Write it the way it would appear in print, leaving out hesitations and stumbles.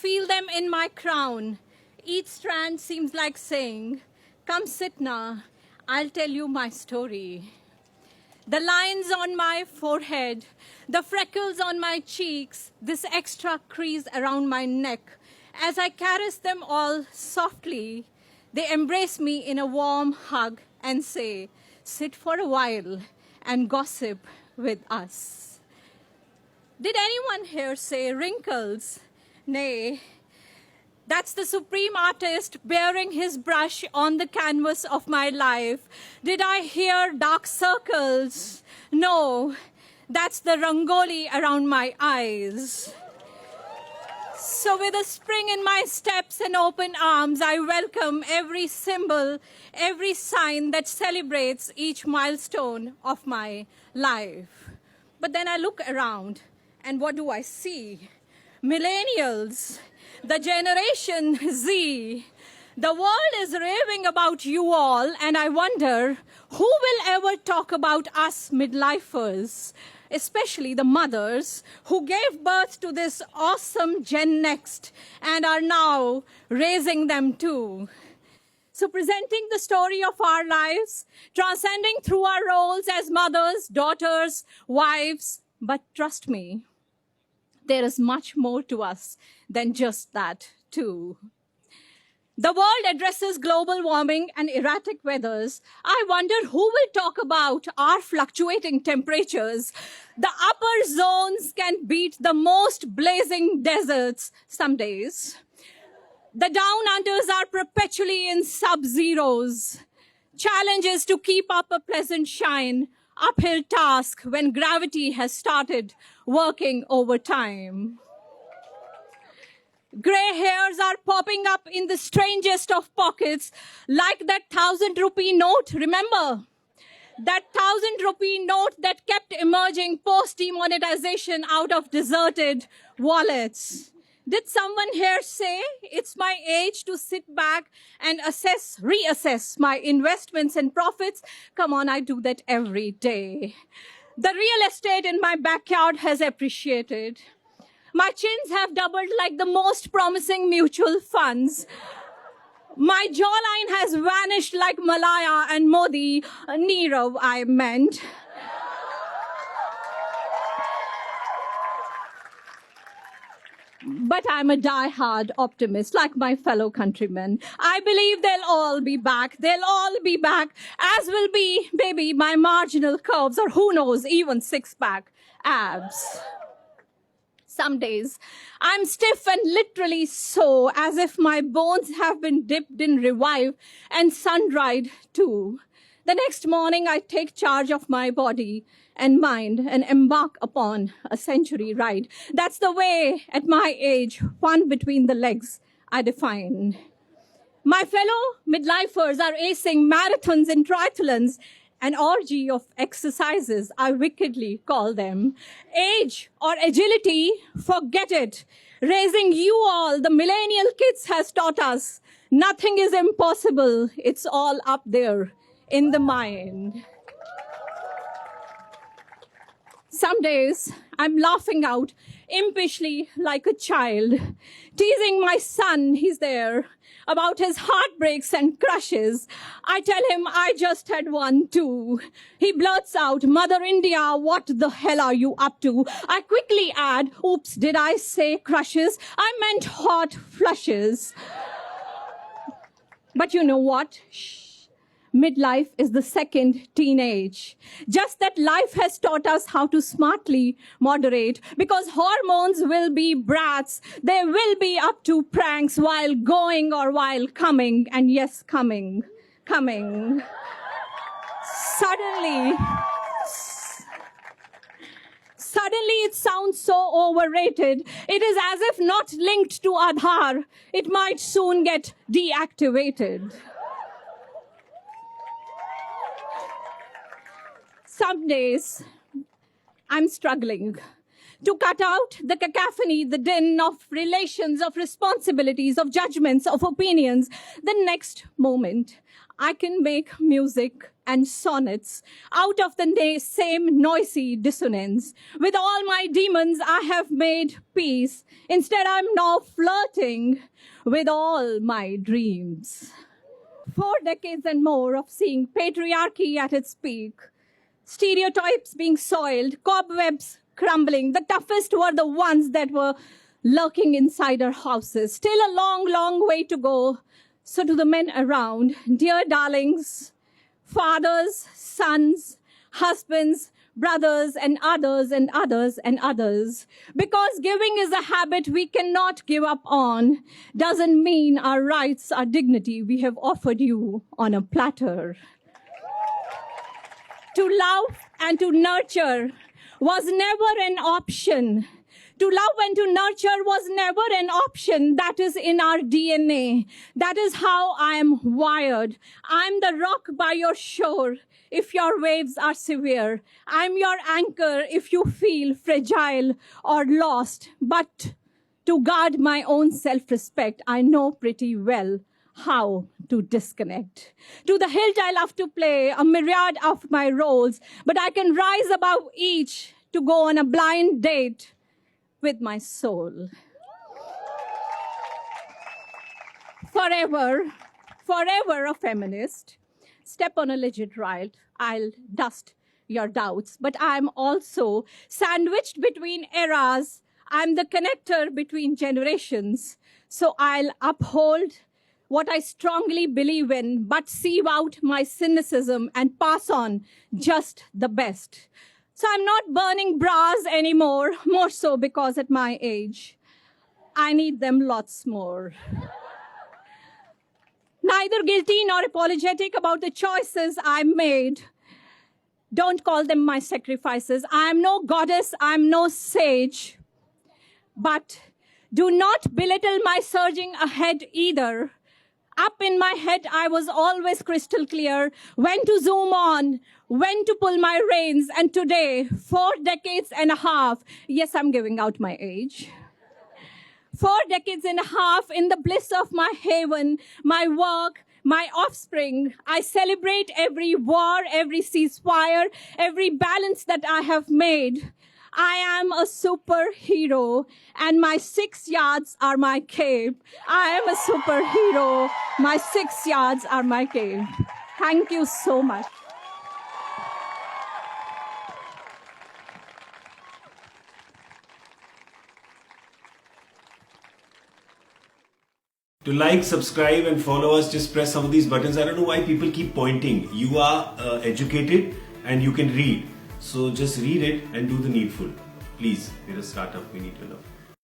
feel them in my crown. Each strand seems like saying, come sit now, I'll tell you my story. The lines on my forehead, the freckles on my cheeks, this extra crease around my neck. As I caress them all softly, they embrace me in a warm hug and say, sit for a while and gossip with us. Did anyone here say wrinkles? Nay, that's the supreme artist bearing his brush on the canvas of my life. Did I hear dark circles? No, that's the rangoli around my eyes. So with a spring in my steps and open arms, I welcome every symbol, every sign that celebrates each milestone of my life. But then I look around, and what do I see? Millennials, the Generation Z. The world is raving about you all, and I wonder who will ever talk about us midlifers, especially the mothers who gave birth to this awesome Gen Next and are now raising them too. So presenting the story of our lives, transcending through our roles as mothers, daughters, wives, but trust me, there is much more to us than just that too. The world addresses global warming and erratic weathers. I wonder who will talk about our fluctuating temperatures. The upper zones can beat the most blazing deserts some days. The down unders are perpetually in sub-zeros. Challenges to keep up a pleasant shine. Uphill task when gravity has started working overtime. Gray hairs are popping up in the strangest of pockets, like that 1,000 rupee note, remember? That 1,000 rupee note that kept emerging post-demonetization out of deserted wallets. Did someone here say it's my age to sit back and reassess my investments and profits? Come on, I do that every day. The real estate in my backyard has appreciated. My chins have doubled like the most promising mutual funds. My jawline has vanished like Malaya and Modi, Nirav, I meant. But I'm a die-hard optimist, like my fellow countrymen. I believe they'll all be back. They'll all be back, as will be, maybe, my marginal curves, or who knows, even six-pack abs. Some days, I'm stiff and literally so, as if my bones have been dipped in Revive and sun-dried too. The next morning, I take charge of my body and mind and embark upon a century ride. That's the way, at my age, fun between the legs I define. My fellow midlifers are acing marathons and triathlons, an orgy of exercises, I wickedly call them. Age or agility, forget it. Raising you all, the millennial kids, has taught us nothing is impossible. It's all up there in the mind. Some days, I'm laughing out impishly like a child, teasing my son, he's there, about his heartbreaks and crushes. I tell him I just had one too. He blurts out, Mother India, what the hell are you up to? I quickly add, oops, did I say crushes? I meant hot flushes. But you know what? Shh. Midlife is the second teenage. Just that life has taught us how to smartly moderate, because hormones will be brats. They will be up to pranks while going or while coming. And yes, coming. Suddenly it sounds so overrated. It is as if not linked to Aadhaar. It might soon get deactivated. Some days, I'm struggling to cut out the cacophony, the din of relations, of responsibilities, of judgments, of opinions. The next moment, I can make music and sonnets out of the same noisy dissonance. With all my demons, I have made peace. Instead, I'm now flirting with all my dreams. 4 decades and more of seeing patriarchy at its peak, stereotypes being soiled, cobwebs crumbling. The toughest were the ones that were lurking inside our houses. Still a long, long way to go. So to the men around, dear darlings, fathers, sons, husbands, brothers, and others, and others, and others. Because giving is a habit we cannot give up on, doesn't mean our rights, our dignity, we have offered you on a platter. To love and to nurture was never an option. To love and to nurture was never an option. That is in our DNA. That is how I am wired. I'm the rock by your shore if your waves are severe. I'm your anchor if you feel fragile or lost. But to guard my own self-respect, I know pretty well how to disconnect. To the hilt I love to play a myriad of my roles, but I can rise above each to go on a blind date with my soul. Forever, forever a feminist. Step on a legit right, I'll dust your doubts. But I'm also sandwiched between eras. I'm the connector between generations. So I'll uphold what I strongly believe in, but sieve out my cynicism and pass on just the best. So I'm not burning bras anymore, more so because at my age, I need them lots more. Neither guilty nor apologetic about the choices I made. Don't call them my sacrifices. I'm no goddess, I'm no sage. But do not belittle my surging ahead either. Up in my head, I was always crystal clear when to zoom on, when to pull my reins. And today, 4 decades and a half, yes, I'm giving out my age. 4 decades and a half in the bliss of my haven, my work, my offspring. I celebrate every war, every ceasefire, every balance that I have made. I am a superhero, and my 6 yards are my cape. I am a superhero. My 6 yards are my cape. Thank you so much. To like, subscribe and follow us, just press some of these buttons. I don't know why people keep pointing. You are educated and you can read. So just read it and do the needful. Please, we're a startup, we need your love.